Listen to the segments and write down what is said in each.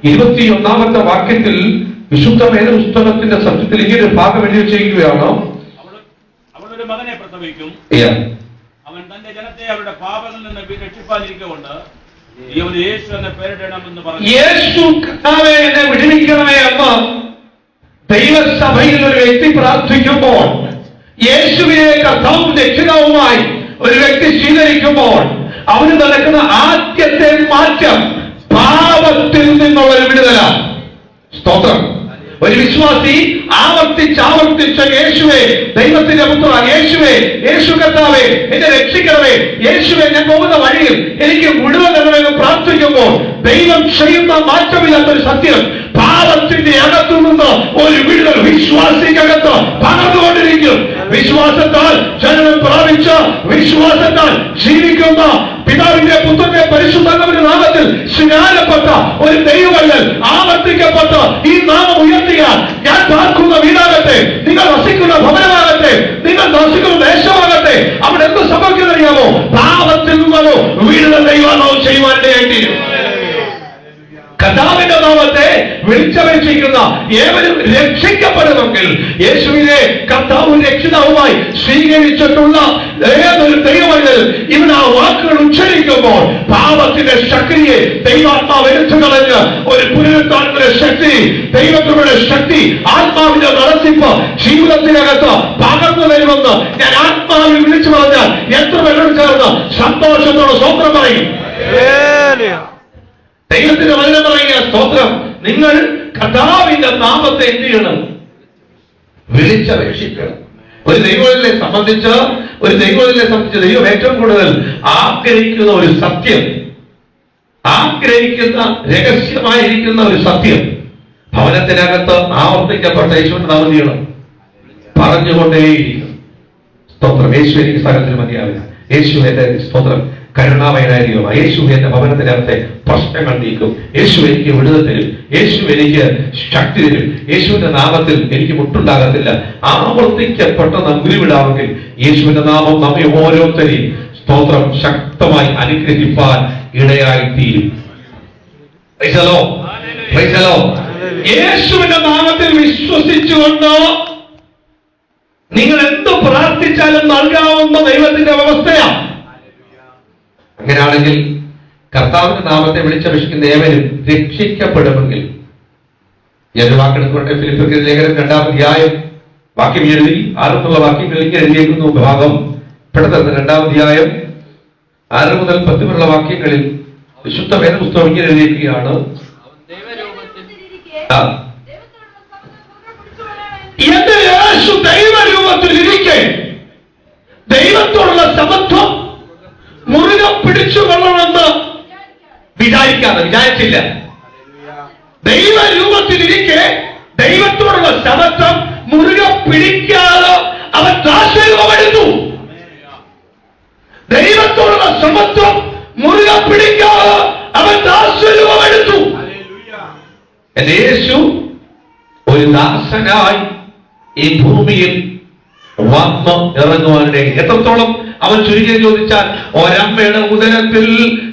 21-ാമത്തെ വാക്യത്തിൽ വിശുദ്ധ വേദപുസ്തകത്തിന്റെ സത്യത്തിൽ ഇങ്ങനെ ഒരു ഭാഗം എഴുതി വെച്ചിരിക്കുകയാണ്. അവളൊരു മകനെ പ്രസവിക്കും, അവൻ തന്റെ ജനത്തെ അവരുടെ പാപങ്ങളിൽ നിന്ന് രക്ഷിപ്പാതിരിക്കൊണ്ട് യേശു എന്ന പേരിടണമെന്ന് പറഞ്ഞു. യേശു കർത്താവേ എന്നെ വിടുവിക്കണമേ എന്ന് ദൈവസഭയിൽ ഒരു വ്യക്തി പ്രാർത്ഥിക്കുമ്പോൾ, യേശുവിനെ കർത്താവും രക്ഷിതാവുമായി ഒരു വ്യക്തി സ്വീകരിക്കുമ്പോൾ അവന് നടക്കുന്ന ആദ്യത്തെ മാറ്റം പാപത്തിൽ നിന്നുള്ള ഒരു വിടുതല. സ്തോത്രം. ഒരു വിശ്വാസി ആവർത്തിച്ച് യേശുവേ ദൈവത്തിന്റെ പുത്ര, യേശുവേ, യേശു കർത്താവേ എന്നെ രക്ഷിക്കണമേ, യേശുവേ ഞാൻ പോകുന്ന വഴിയിൽ എനിക്ക് വിടുതൽ തരണമെന്ന് പ്രാർത്ഥിക്കുമ്പോൾ ദൈവം ചെയ്യുന്ന മാറ്റമില്ലാത്തൊരു സത്യം, പാപത്തിന്റെ അകത്തു നിന്ന് ഒരു വിടുതൽ വിശ്വാസിക്കകത്ത് പകർന്നുകൊണ്ടിരിക്കും. വിശ്വാസത്താൽ ജനനം പ്രാപിച്ച, വിശ്വാസത്താൽ ജീവിക്കുന്ന, പിതാവിന്റെ പുത്രന്റെ പരിശുദ്ധാത്മാവിന്റെ നാമത്തിൽ സ്നാനപ്പെട്ട ഒരു ദൈവമല്ലൽ ആവർത്തിക്കപ്പെട്ട ഈ നാമം ഉയർത്തിയാൽ ഞാൻ പാർക്കുന്ന വീടാകട്ടെ, നിങ്ങൾ വസിക്കുന്ന ഭവനമാകട്ടെ, നിങ്ങൾ വസിക്കുന്ന ദേശമാകട്ടെ, അവിടെ എന്ത് സംഭവിക്കുന്നറിയാമോ? പാപത്തിൽ നിന്നോ വീടുകൾ ദൈവമോ ചെയ്യുവാനിടയായിത്തീരും. കർത്താവിന്റെ നാമത്തെ വിളിച്ചപേക്ഷിക്കുന്ന ഏവരും രക്ഷിക്കപ്പെടുമെങ്കിൽ യേശുവിനെ കർത്താവും രക്ഷിതാവുമായി സ്വീകരിച്ചിട്ടുള്ള ഏതൊരു ദൈവമല്ലൽ ഇവിടെ ആ വാക്കുകൾ ഉച്ചരിക്കുമ്പോൾ പാപത്തിന്റെ ശക്തിയെ ദൈവാത്മാവ് എടുത്തു കളഞ്ഞ് ഒരു പുനരുത്ഥാനത്തിന്റെ ശക്തി, ദൈവത്തിന്റെ ശക്തി, ആത്മാവിന്റെ നടത്തിപ്പ് ജീവിതത്തിനകത്ത് പകർന്നു വരുമെന്ന് ഞാൻ ആത്മാവിൽ വിളിച്ചു പറഞ്ഞാൽ എത്ര പേരോട് ചേർന്ന് സന്തോഷത്തോടെ സ്വന്തം പറയും. ദൈവത്തിന്റെ വചനം പറയുക. സ്തോത്രം. നിങ്ങൾ കർത്താവിന്റെ നാമത്തെ എന്ത് ചെയ്യണം? വിളിച്ചപേക്ഷിക്കണം. ഒരു ദൈവത്തെ സംബന്ധിച്ച് ദൈവം ഏറ്റവും കൂടുതൽ ആഗ്രഹിക്കുന്ന ഒരു സത്യം, ആഗ്രഹിക്കുന്ന രഹസ്യമായിരിക്കുന്ന ഒരു സത്യം, ഭവനത്തിനകത്ത് ആവർത്തിക്കപ്പെട്ട യേശുവിന്റെ നാമം ചെയ്യണം, പറഞ്ഞുകൊണ്ടേയിരിക്കും. സ്തോത്രം. യേശു എനിക്ക് സകലത്തിന് മതിയാവില്ല. യേശു എന്റെ സ്തോത്രം കരുണാമയനായിരിക്കും. യേശു എന്റെ ഭവനത്തിനകത്തെ പ്രശ്നങ്ങൾ നീക്കും. യേശു എനിക്ക് വിടുതൽ തരും. യേശു എനിക്ക് ശക്തി തരും. യേശുവിന്റെ നാമത്തിൽ എനിക്ക് മുട്ടുണ്ടാകത്തില്ല. ആവർത്തിക്കപ്പെട്ട ഉരുവിടാമെങ്കിൽ യേശുവിന്റെ നാമം നമ്മെ ഓരോരുത്തരെയും സ്തോത്രം ശക്തമായി അനുഗ്രഹിപ്പാൻ ഇടയായിത്തീരും. യേശുവിന്റെ നാമത്തിൽ വിശ്വസിച്ചുകൊണ്ട് നിങ്ങൾ എന്ത് പ്രാർത്ഥിച്ചാലും നൽകാവുന്ന ദൈവത്തിന്റെ വ്യവസ്ഥയാണ്. അങ്ങനെയാണെങ്കിൽ കർത്താവിന്റെ നാമത്തെ വിളിച്ചപേക്ഷിക്കുന്ന ഏവരും രക്ഷിക്കപ്പെടുമെങ്കിൽ, ഏതൊരു വാക്കെടുത്തുകൊണ്ട് ഫിലിപ്പിയർ ലേഖനം 2-ാം അധ്യായം വാക്യം എഴുതി 6 വാക്യങ്ങൾ ഇങ്ങനെ എഴുതിയിരിക്കുന്നു. ഭാഗം പെട്ടെന്ന് 2-ാം അധ്യായം 6 മുതൽ 10 വരെയുള്ള വാക്യങ്ങളിൽ വിശുദ്ധ വേദപുസ്തകം ഇങ്ങനെ എഴുതിയിരിക്കുകയാണ്. എന്റെ യേശു ദൈവരൂപത്തിലിരിക്കെ ദൈവത്തോടുള്ള സമത്വം മുറുകെ പിടിച്ചുകൊള്ളണമെന്ന് വിചാരിച്ചില്ല. ദൈവരൂപത്തിലിരിക്കെ ദൈവത്തോടുള്ള സമത്വം മുറുകെ പിടിക്കാതെ അവൻ ദാസരൂപമെടുത്തു. ദൈവത്തോടുള്ള സമത്വം മുറുകെ പിടിക്കാതെ അവൻ ദാസരൂപമെടുത്തു. എന്റെ യേശു ഒരു ദാസനായി ഈ ഭൂമിയിൽ വന്ന് ഇറങ്ങുവാനിടെ എത്രത്തോളം അവൻ ചുരുക്കി ചോദിച്ചാൽ ഒരമ്മയുടെ ഉദരത്തിൽ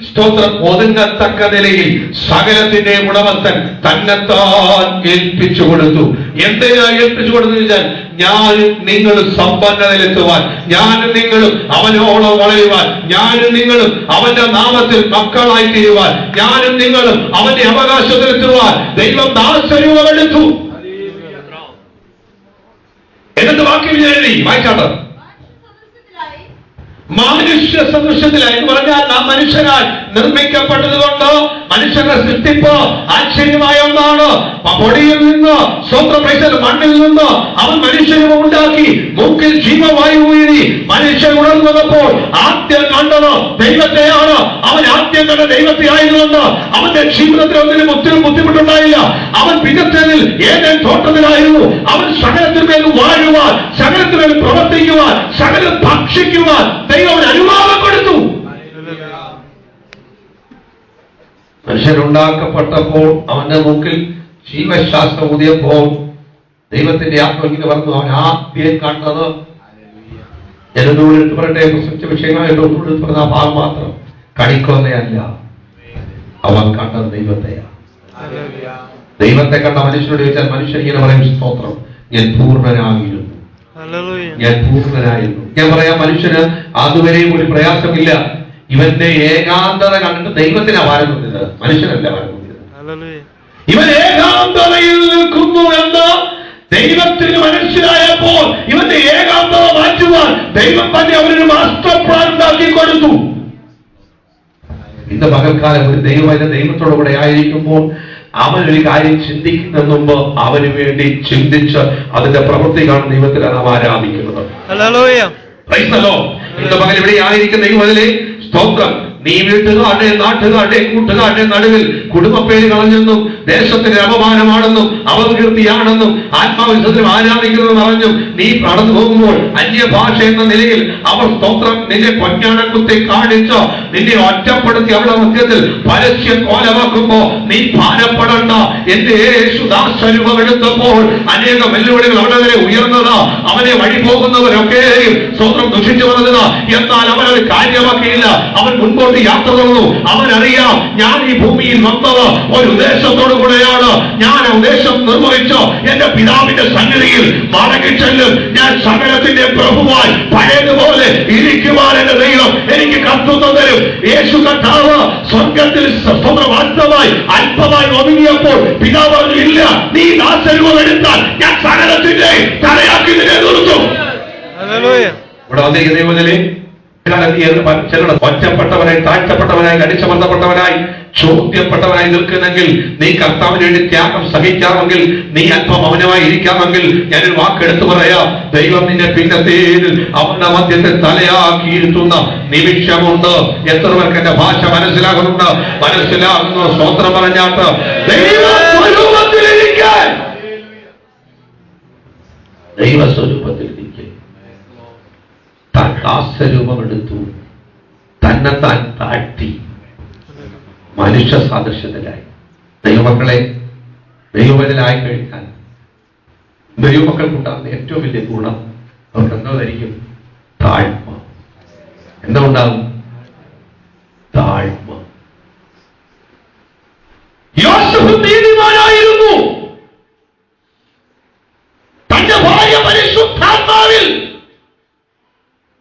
സ്തോത്രം ഒതുങ്ങത്തക്ക നിലയിൽ സകലത്തിന്റെ ഉടമസ്ഥൻ തന്നെത്താൻ ഏൽപ്പിച്ചു കൊടുത്തു. എന്തിനാ ഏൽപ്പിച്ചു കൊടുത്തു വെച്ചാൽ ഞാനും നിങ്ങളും സമ്പന്നതയിലെത്തുവാൻ, ഞാനും നിങ്ങളും അവനോളം വളരുവാൻ, ഞാനും നിങ്ങളും അവന്റെ നാമത്തിൽ മക്കളായി തീരുവാൻ, ഞാനും നിങ്ങളും അവന്റെ അവകാശത്തിലെത്തുവാൻ ദൈവം ദാസരൂപമെടുത്തു. എന്നിട്ട് വാക്യം എഴുതി വായിച്ചാട്ട്. മനുഷ്യ സദൃശ്യത്തിലായി എന്ന് പറഞ്ഞാൽ നാം മനുഷ്യനാൽ നിർമ്മിക്കപ്പെട്ടത് കൊണ്ട് മനുഷ്യന്റെ സൃഷ്ടിപ്പ് ആശ്ചര്യമായ ഒന്നാണ്. പൊടിയിൽ നിന്ന് സ്വന്തം മണ്ണിൽ നിന്ന് അവൻ മനുഷ്യനെ ഉണ്ടാക്കി. മൂക്കിൽ ജീവവായു ഊരി മനുഷ്യൻ ഉണർന്നു വന്നപ്പോൾ ആദ്യം കണ്ടത് ദൈവത്തെയാണ്. അവൻ ആദ്യം കണ്ട ദൈവത്തെ ആയതുകൊണ്ട് അവന്റെ ജീവിതത്തിൽ ഒന്നിനും ബുദ്ധിമുട്ടുണ്ടായില്ല. അവൻ പിന്നത്തേതിൽ ഏതേൻ തോട്ടത്തിലായിരുന്നു. അവൻ സകലത്തിന്മേൽ വാഴുവാൻ, സകലത്തിന്മേൽ പ്രവർത്തിക്കുവാൻ, സകലം ഭക്ഷിക്കുവാൻ ദൈവം അനുവാദം കൊടുത്തു. മനുഷ്യനുണ്ടാക്കപ്പെട്ടപ്പോൾ അവന്റെ മൂക്കിൽ ജീവശാസ്ത്രം ഊതിയപ്പോൾ ദൈവത്തിന്റെ ആത്മാവിനെ പറഞ്ഞു. അവൻ ആദ്യം കണ്ടത് ജനതോട് എടുത്തു പറയട്ടെ, പ്രസംഗിച്ച വിഷയമായിട്ട് ഒന്നുകൂടി പറഞ്ഞ ഭാഗം മാത്രം കണിക്കൊന്നയല്ല, അവൻ കണ്ടത് ദൈവത്തെയാണ്. ദൈവത്തെ കണ്ട മനുഷ്യരോട് ചോദിച്ചാൽ മനുഷ്യൻ ഇങ്ങനെ പറയും, സ്തോത്രം, ഞാൻ പൂർണ്ണനായിരുന്നു, ഞാൻ പൂർണ്ണനായിരുന്നു. ഞാൻ പറയാം, മനുഷ്യന് അതുവരെയും ഒരു പ്രയാസമില്ല. ഇവന്റെ ഏകാന്തത കണ്ടിട്ട് ദൈവത്തിനാ ഭാരം തോന്നിയത്, മനുഷ്യനല്ല ഭാരം തോന്നിയത്. ഇവൻ ഏകാന്തതയിൽ നിൽക്കുന്നു എന്ന് ദൈവത്തിന് മനസ്സിലായപ്പോൾ ഇവന്റെ ഏകാന്തത മാറ്റുവാൻ ദൈവം തന്നെ അവനൊരു മാസ്റ്റർ പ്ലാൻ ഉണ്ടാക്കി കൊടുത്തു. ഇന്ന് പകൽക്കാലം ഒരു ദൈവത്തോടു കൂടെ ആയിരിക്കുമ്പോൾ അവനൊരു കാര്യം ചിന്തിക്കുന്നതിന് മുമ്പ് അവന് വേണ്ടി ചിന്തിച്ച് അതിന്റെ പ്രവൃത്തി കാണുന്ന ദൈവത്തിലാണ് നാം ആരാധിക്കുന്നത്. ഇന്ന് പകൽ ഇവിടെ ആയിരിക്കുന്ന ദൈവത്തിലെ സ്തോത്രം. നീ വീട്ടുകാരുടെ നാട്ടുകാരുടെ കൂട്ടുകാരുടെ നടുവിൽ കുടുംബ പേര് കളഞ്ഞെന്നും ദേശത്തിന്റെ അപമാനമാണെന്നും അപകീർത്തിയാണെന്നും ആത്മാവിശ്വാസത്തിൽ ആരാധിക്കുന്നതെന്ന് പറഞ്ഞും നീ നടന്നു പോകുമ്പോൾ അന്യഭാഷ എന്ന നിലയിൽ അവർ സ്തോത്രം നിന്നെ പൊന്നാണക്കുത്തി കാണിച്ച് നിന്നെ ഒറ്റപ്പെടുത്തി അവരുടെ മധ്യത്തിൽ പരസ്യ കോലമാക്കുമ്പോ നീ ഭാരപ്പെടണ്ട. എന്റെ യേശുദാസരൂപം എടുത്തപ്പോൾ അനേക വെല്ലുവിളികൾ അവിടെ വരെ ഉയർന്നത്, അവനെ വഴി പോകുന്നവരൊക്കെയും സ്തോത്രം ദുഷിച്ചു വന്നത്. എന്നാൽ അവനത് കാര്യമാക്കിയില്ല. അവൻ മുൻപോട്ട് യാത്ര തുടർന്നു. അവനറിയാം, ഞാൻ ഈ ഭൂമിയിൽ വന്നത് ഒരു ഉദ്ദേശത്തോടു കൂടെയാണ്. ഞാൻ ആ ഉദ്ദേശം നിർവഹിച്ചോ എന്റെ പിതാവിന്റെ സന്നിധിയിൽ മടങ്ങിച്ചെല്ലും. ഞാൻ സകലത്തിന്റെ പ്രഭുവായി പഴയതുപോലെ ഇരിക്കുവാൻ എന്റെ ദൈവം എനിക്ക് കർത്തൃത്വം തരും. യേശു കർത്താവ് സ്വർഗത്തിൽ വാസ്തവമായി അല്പമായി ഒതുങ്ങിയപ്പോൾ പിതാവ് ഇല്ല, നീ ദാസരൂപം എടുത്താൽ ഞാൻ സകലത്തിന്റെ തലയാക്കി നിന്നെ നിർത്തും. ഇവിടെ വന്നിരിക്കുന്ന ദൈവത്തിലെ ചിലരുടെ ഒറ്റപ്പെട്ടവനായി, താഴ്ത്തപ്പെട്ടവനായി, അടിച്ചമർത്തപ്പെട്ടവനായി, ചോദ്യപ്പെട്ടവനായി നിൽക്കുന്നെങ്കിൽ, നീ കർത്താവിന് വേണ്ടി ത്യാഗം സഹിക്കാമെങ്കിൽ, നീ അല്പം മൗനമായി ഇരിക്കാമെങ്കിൽ, ഞാനൊരു വാക്കെടുത്തു പറയാം, ദൈവം നിന്നെ പിന്നത്തേതിൽ അവന്റെ മധ്യത്തെ തലയാക്കിയിരുത്തുന്ന നിമിഷമുണ്ട്. എത്ര പേർക്ക് എന്റെ ഭാഷ മനസ്സിലാകുന്നുണ്ട്? മനസ്സിലാകുന്നു. സ്തോത്രം പറഞ്ഞാട്ട് ദൈവസ്വരൂപത്തിലിരിക്കാൻ, ദൈവസ്വരൂപത്തിലിരിക്കാൻ താൻ ദാസരൂപമെടുത്തു, തന്നെത്താൻ താഴ്ത്തി, മനുഷ്യ സാദൃശ്യത്തിലായി. ദൈവമക്കളെ, ദൈവത്തിലായി കഴിക്കാൻ ദൈവമക്കൾക്കുണ്ടാകുന്ന ഏറ്റവും വലിയ ഗുണം അവർക്ക് എന്തായിരിക്കും? താഴ്മ. എന്താ ഉണ്ടാകും? താഴ്മ. യോസേഫ് നീതിമാനായിരുന്നു. തന്റെ ഭാര്യ പരിശുദ്ധാത്മാവിൽ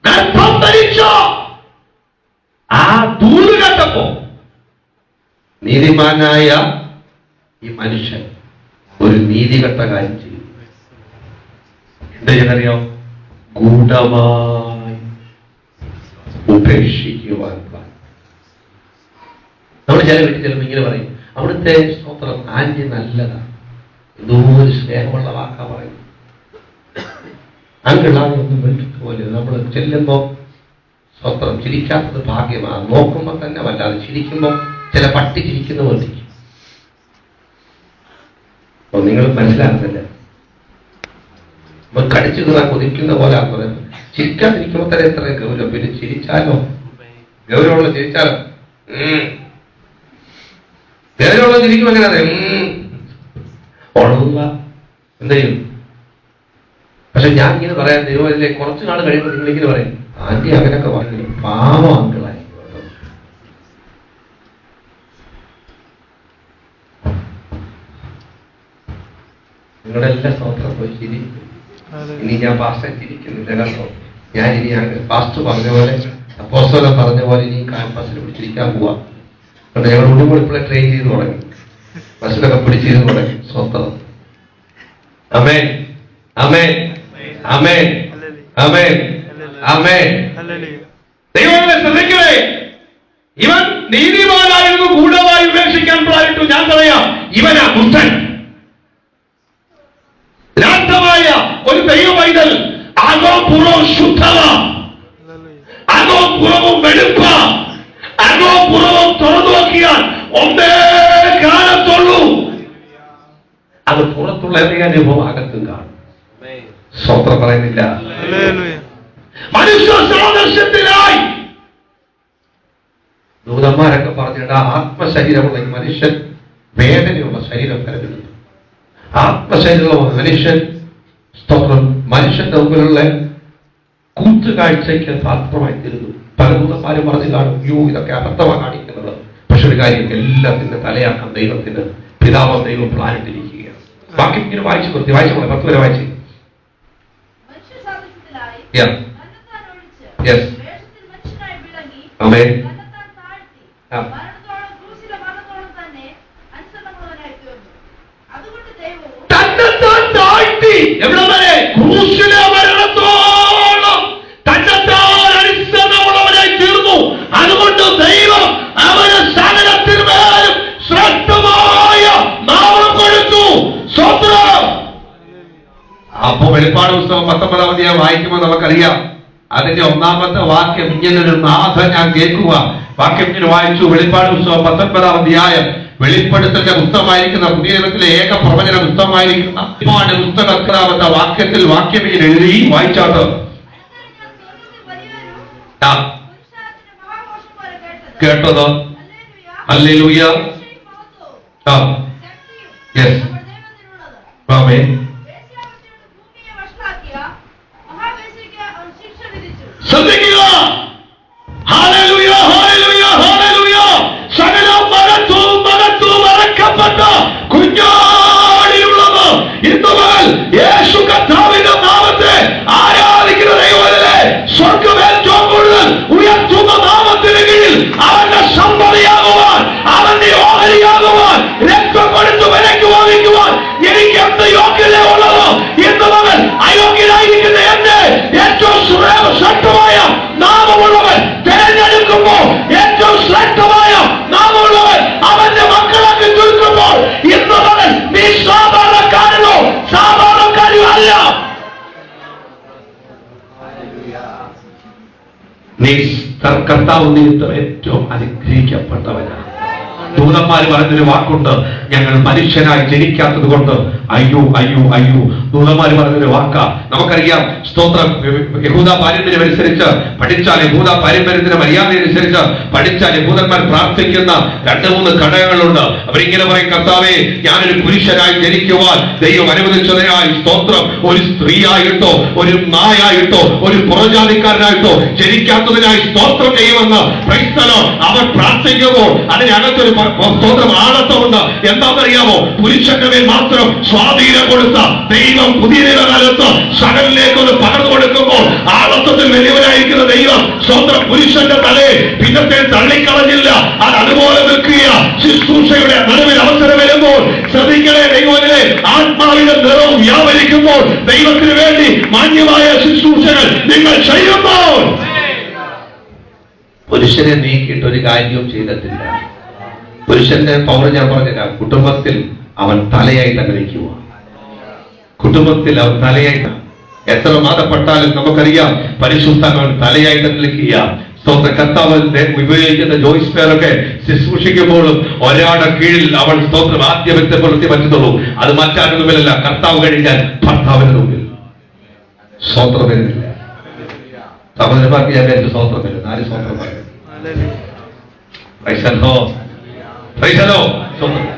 ഗർഭം ധരിച്ച ആ ദൂത് കേട്ടപ്പോ നീതിമാനായ ഈ മനുഷ്യൻ ഒരു നീതികെട്ട കാര്യം ചെയ്തു. എന്താ ചെയ്യാനറിയോ? ഗൂഢമായി ഉപേക്ഷിക്കുവാൻ. നമ്മൾ ചില വീട്ടിൽ ചെല്ലുമ്പോൾ ഇങ്ങനെ പറയും, അവിടുത്തെ സ്തോത്രം ആന്റി നല്ലതാണ്, എന്തോ ഒരു സ്നേഹമുള്ള വാക്കാ പറയും. അങ്കിളാതൊന്നും വെട്ടിട്ട് പോലെ നമ്മൾ ചെല്ലുമ്പോൾ സ്വത്രം ചിരിക്കാത്തത് ഭാഗ്യമാണ്. നോക്കുമ്പോൾ തന്നെ വല്ലാതെ ചിരിക്കുമ്പോൾ ചില പട്ടി ചിരിക്കുന്ന പോലെ. അപ്പൊ നിങ്ങൾ മനസ്സിലാക്കുന്നില്ല, നമ്മൾ കടിച്ചു കീറാൻ കൊതിക്കുന്ന പോലെ ആക്കുന്നത്. ചിരിക്കാതിരിക്കുമ്പോൾ തന്നെ എത്ര ഗൗരവം. പിന്നെ ചിരിച്ചാലോ, ഗൗരവമുള്ള ചിരിച്ചാലോ, ഗൗരവമുള്ള ചിരിക്കും എങ്ങനെ അറിയാം? ഉള്ള എന്ത് ചെയ്യും? പക്ഷെ ഞാൻ ഇങ്ങനെ പറയാൻ ദൈവത്തിലെ കുറച്ചു നാൾ കഴിയുമ്പോൾ നിങ്ങളിങ്ങനെ പറയും, ആന്റി അങ്ങനെയൊക്കെ പറഞ്ഞു, പാവം അങ്കിളായി. നിങ്ങളുടെ എല്ലാ സ്തോത്രം പോയി ചിരി. ഇനി ഞാൻ പാസ്റ്റർ ചിരിക്കുന്നില്ല കേട്ടോ. ഞാൻ ഇനി പാസ്റ്റർ പറഞ്ഞ പോലെ, അപ്പോസ്തലൻ പറഞ്ഞ പോലെ ഇനി ക്യാമ്പസിൽ പിടിച്ചിരിക്കാൻ പോവാ. കാരണം ഞങ്ങൾ ഉടുമ്പോൾ ഇപ്പോഴെ ട്രെയിൻ ചെയ്ത് തുടങ്ങി, ബസ്സിലൊക്കെ പിടിച്ചിരുന്ന് തുടങ്ങി. സ്വന്തം ആമേൻ, ആമേൻ, ആമേൻ, ആമേൻ, ആമേൻ. ദൈവമേ ശ്രദ്ധിക്കണേ, ഇവൻ നീതിമാനായിരുന്നു, ഗൂഢമായി ഉപേക്ഷിക്കാൻ പ്രായിട്ടു. ഞാൻ പറയാം, ഇവനാ ദുഷ്ടൻ. യഥാർത്ഥമായ ഒരു ദൈവവൈതൽ അകോപുറവും ശുദ്ധത, അകോപുറവും വെടുപ്പ, അകോപുറവും തുറന്നു നോക്കിയാൽ ഒന്നേ കാണത്തുള്ളൂ. അത് പുറത്തുള്ള ഏറിയ അനുഭവം അകത്തും കാണും. സ്വത്രം പറയുന്നില്ല. മനുഷ്യ സാദൃശ്യത്തിലായി ദൂതന്മാരൊക്കെ പറഞ്ഞിട്ട് ആത്മശരീരമുള്ള ഈ മനുഷ്യൻ വേദനയുള്ള ശരീരം കരുതുന്നു. ആത്മശരീരമുള്ള മനുഷ്യൻ സ്തോത്രം മനുഷ്യന്റെ മുമ്പിലുള്ള കൂത്തുകാഴ്ചയ്ക്ക് പാത്രമായി തീരുന്നു. പല ദൂതന്മാരും പറഞ്ഞു കാണും, യോ ഇതൊക്കെ അബദ്ധമാണ് കാണിക്കുന്നത്. പക്ഷെ ഒരു കാര്യം, എല്ലാത്തിന്റെ തലയാക്കാൻ ദൈവത്തിന് പിതാവ് ദൈവം പ്ലാനിട്ടിരിക്കുകയാണ്. ബാക്കി ഇങ്ങനെ വായിച്ചു നിർത്തി, വായിച്ചു 10 വരെ വായിച്ചു. തന്നെത്താൻ താഴ്ത്തി എവിടെ വരെ? ക്രൂശിലെ മരണത്തോളം തന്നെത്താൻ അനുസരണമുള്ളവനായി തീർന്നു. അതുകൊണ്ട് ദൈവം അവന് സകലത്തിന്മേലും ശ്രേഷ്ഠമായ നാമം കൊടുത്തു. സ്വന്തം. അപ്പൊ വെളിപ്പാട് പുസ്തകം 19-ാം അധ്യായം വായിക്കുമ്പോൾ നമുക്കറിയാം, അതിന്റെ 1-ാമത്തെ വാക്യം ഇങ്ങനൊരു നാഥ ഞാൻ കേൾക്കുക. വാക്യം ഇങ്ങനെ വായിച്ചു. വെളിപ്പാട് പുസ്തകം 19-ാം അധ്യായം വെളിപ്പെടുത്തലിന്റെ പുസ്തകമായിരിക്കുന്ന പുതിയ നിയമത്തിലെ ഏക പ്രവചന പുസ്തകമായിരിക്കുന്ന പുസ്തകത്തിലാമത്തെ വാക്യത്തിൽ വാക്യം ഇങ്ങനെ എഴുതി വായിച്ചാട്ട് കേട്ടത്. ഹല്ലേലൂയ. ആമേൻ. ശ്രദ്ധിക്കുക. Hallelujah, hallelujah, hallelujah. സകല മഹത്വവും മറക്കപ്പെട്ട കുഞ്ഞാടിയുള്ളത് ഇന്ന് മുതൽ യേശു കർത്താവിന്റെ നാമത്തെ ആരാധിക്കുന്ന ദൈവമല്ലേ, സ്വർഗ്ഗം ഏറ്റവും കൂടുതൽ ഉയർത്തുന്ന നാമത്തിന് കീഴിൽ അവന്റെ സമ്പതിയാകുവാൻ, അവന്റെ ഓഹരിയാകുവാൻ, രക്തം കൊടുത്തു വിലയ്ക്ക് വാങ്ങിക്കുവാൻ എനിക്ക് എന്ത് യോഗ്യത ഉള്ളത്? ഇന്ന് മുതൽ അയോഗ്യനായിരിക്കുന്ന എന്നെ ഏറ്റവും ശ്രേഷ്ഠമായ നാമമുള്ളവൻ തിരഞ്ഞെടുക്കുമ്പോൾ, ഏറ്റവും ശ്രേഷ്ഠമായ നാമമുള്ളവൻ അവന്റെ മക്കളാക്കി തീർക്കുമ്പോൾ ഇന്ന് മുതൽ നീ സാധാരണക്കാരനോ സാധാരണക്കാരോ അല്ല. നീ കർത്താവ് നിമിത്തം ഏറ്റവും അനുഗ്രഹിക്കപ്പെട്ടവനാണ്. ദൂതന്മാർ പറഞ്ഞൊരു വാക്കുണ്ട്, ഞങ്ങൾ മനുഷ്യനായി ജനിക്കാത്തത് കൊണ്ട് അയ്യോ അയ്യോ അയ്യോ. ദൂതന്മാർ പറഞ്ഞൊരു വാക്കാ. നമുക്കറിയാം, സ്തോത്രം, യഹൂദ പാരമ്പര്യം അനുസരിച്ച് പഠിച്ചാൽ, യഹൂദ പാരമ്പര്യത്തിന്റെ മര്യാദ അനുസരിച്ച് പഠിച്ചാൽ യഹൂദന്മാർ പ്രാർത്ഥിക്കുന്ന 2-3 ഘടകങ്ങളുണ്ട്. അവരിങ്ങനെ പറയും, കർത്താവേ, ഞാനൊരു പുരുഷനായി ജനിക്കുവാൻ ദൈവം അനുവദിച്ചതിനായി സ്തോത്രം. ഒരു സ്ത്രീയായിട്ടോ ഒരു നായായിട്ടോ ഒരു പുറജാതിക്കാരനായിട്ടോ ജനിക്കാത്തതിനായി സ്തോത്രം ചെയ്യുമെന്ന് ക്രൈസ്തവർ അവർ പ്രാർത്ഥിക്കുമ്പോൾ അതിനകത്തൊരു സ്തോത്രം ആളത്വമുണ്ട്. എന്താണെന്നറിയാമോ? പുരുഷന്റെ മേൽ മാത്രം സ്വാധീനം കൊടുത്ത ദൈവം പുതിയ നിലകാലത്ത് സകലിലേക്കൊന്ന് പകർന്നു കൊടുക്കുമ്പോൾ ആളത്വത്തിൽ വലിയവനായിരിക്കുന്ന ദൈവം സ്വന്തം പുരുഷന്റെ തലയെ പിന്നത്തെ തള്ളിക്കളഞ്ഞില്ല. അത് അതുപോലെ നിൽക്കുക. ശുശ്രൂഷയുടെ നടുവിൽ അവസരം വരുമ്പോൾ ശ്രദ്ധിക്കണേ ദൈവത്തിലെ ആത്മാവിന്റെ നിറവും വ്യാപരിക്കുമ്പോൾ ദൈവത്തിന് വേണ്ടി മാന്യമായ ശുശ്രൂഷകൾ നിങ്ങൾ ചെയ്യുമ്പോൾ പുരുഷനെ നീക്കിയിട്ട് ഒരു കാര്യവും ചെയ്തിട്ടില്ല. പുരുഷന്റെ പവർ ഞാൻ പറഞ്ഞില്ല. കുടുംബത്തിൽ അവൻ തലയായി തന്നെ നിൽക്കുക. കുടുംബത്തിൽ അവൻ തലയായിട്ട് എത്ര മാതപ്പെട്ടാലും നമുക്കറിയാം, പരിശുദ്ധൻ തലയായിട്ട് നിൽക്കുക. സ്വന്തം കർത്താവ് ഉപയോഗിക്കുന്ന ജോയിസ് പേരൊക്കെ ശുശ്രൂഷിക്കുമ്പോഴും ഒരാളുടെ കീഴിൽ അവൾ സ്തോത്രം ആദ്യം വ്യക്തപ്പെടുത്തി പറ്റുന്നുള്ളൂ. അത് മറ്റാരുടെ മുമ്പിലല്ല, കർത്താവ് കഴിഞ്ഞാൽ ഭർത്താവിന്റെ മുമ്പിൽ സ്തോത്രം വരുന്നില്ല. സഹോദരന്മാർക്ക് ഞാൻ എന്റെ സ്തോത്രം വരുന്നു. ആര് സ്തോത്രം പറയുന്നു?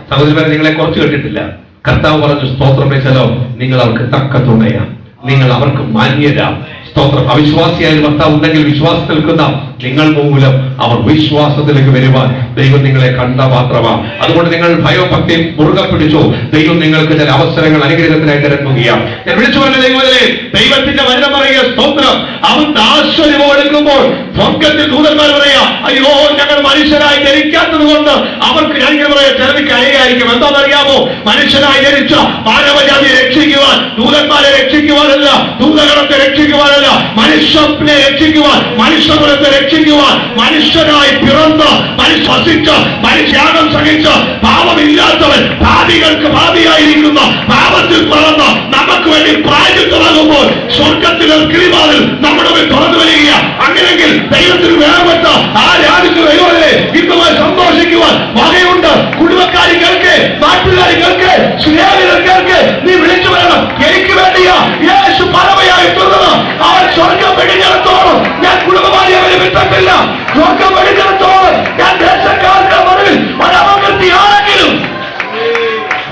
സഹോദരന്മാരെ, നിങ്ങളെ കുറച്ച് കേട്ടിട്ടില്ല. കർത്താവ് പറഞ്ഞു, സ്തോത്രം പ്രൈസലോ, നിങ്ങൾ അവർക്ക് തക്ക തുണയാം, നിങ്ങൾ അവർക്ക് മാന്യരാം. സ്തോത്രം. അവിശ്വാസിയായ ഭർത്താവ് ഉണ്ടെങ്കിൽ വിശ്വാസം നിൽക്കുന്ന നിങ്ങൾ മൂലം അവർ വിശ്വാസത്തിലേക്ക് വരുവാൻ ദൈവം നിങ്ങളെ കണ്ട മാത്രമാണ്. അതുകൊണ്ട് നിങ്ങൾ ഭയഭക്തി മുറുകെ പിടിച്ചു. ദൈവം നിങ്ങൾക്ക് ചില അവസരങ്ങൾ അനുഗ്രഹത്തിനായി തിരക്കുകയാണ്. ഞാൻ വിളിച്ചു പറഞ്ഞ ദൈവത്തിലെ ദൈവത്തിന്റെ വചനം പറയുക, സ്തോത്രം. അവൻ ദാശ്വര്യം എടുക്കുമ്പോൾ സ്വർഗ്ഗത്തിൽ ദൂതന്മാർ പറയാ, അയ്യോ ഞങ്ങൾ മനുഷ്യരായി ജനിക്കാത്തത് കൊണ്ട് അവർക്ക് ഞങ്ങൾ പറയാ ചിലർക്ക് അയകായിരിക്കും. എന്താണെന്നറിയാമോ? മനുഷ്യരായി ജനിച്ച മാനവജാതിയെ രക്ഷിക്കുവാൻ, ദൂതന്മാരെ രക്ഷിക്കുവാനല്ല, ദൂതഗണത്തെ രക്ഷിക്കുവാനല്ല, മനുഷ്യനെ രക്ഷിക്കുവാൻ, മനുഷ്യകുലത്തെ രക്ഷിക്കുവാൻ, മനുഷ്യനായി പിറന്ന് മനുഷ്യസിച്ച മനുഷ്യാഗം സഹിച്ച് പാപമില്ലാത്തവൻ പാപികൾക്ക് പാപിയായിരിക്കുന്ന പാപത്തിൽ പിറന്ന് നമുക്ക് വേണ്ടി പ്രായചിത്തമാകുമ്പോൾ സ്വർഗത്തിലെ കിളിവാതിൽ നമ്മുടെ മേൽ തുറന്നു വരിക. അങ്ങനെയെങ്കിൽ ദൈവത്തിന് വേർപെട്ട ആരാധിച്ചു ദൈവമല്ലേ ഇന്നുമായി സന്തോഷിക്കുവാൻ വകയുണ്ട്. കുടുംബക്കാരി കേൾക്ക്, നാട്ടുകാരി കേൾക്ക്, സ്നേഹിതർ കേൾക്ക്, നീ വിളിച്ചു വരണം. എനിക്ക് വേണ്ടിയാ യേശു പരമയായി തീർന്നത്. അവൻ സ്വർഗം വെടിഞ്ഞിടത്തോളം ഞാൻ കുടുംബമായി അവരെ വിട്ടിട്ടില്ല. സ്വർഗം വെടിഞ്ഞിടത്തോളം ഞാൻ ദേശക്കാരുടെ മറവിൽ ഒരവകൃതിയാണെങ്കിലും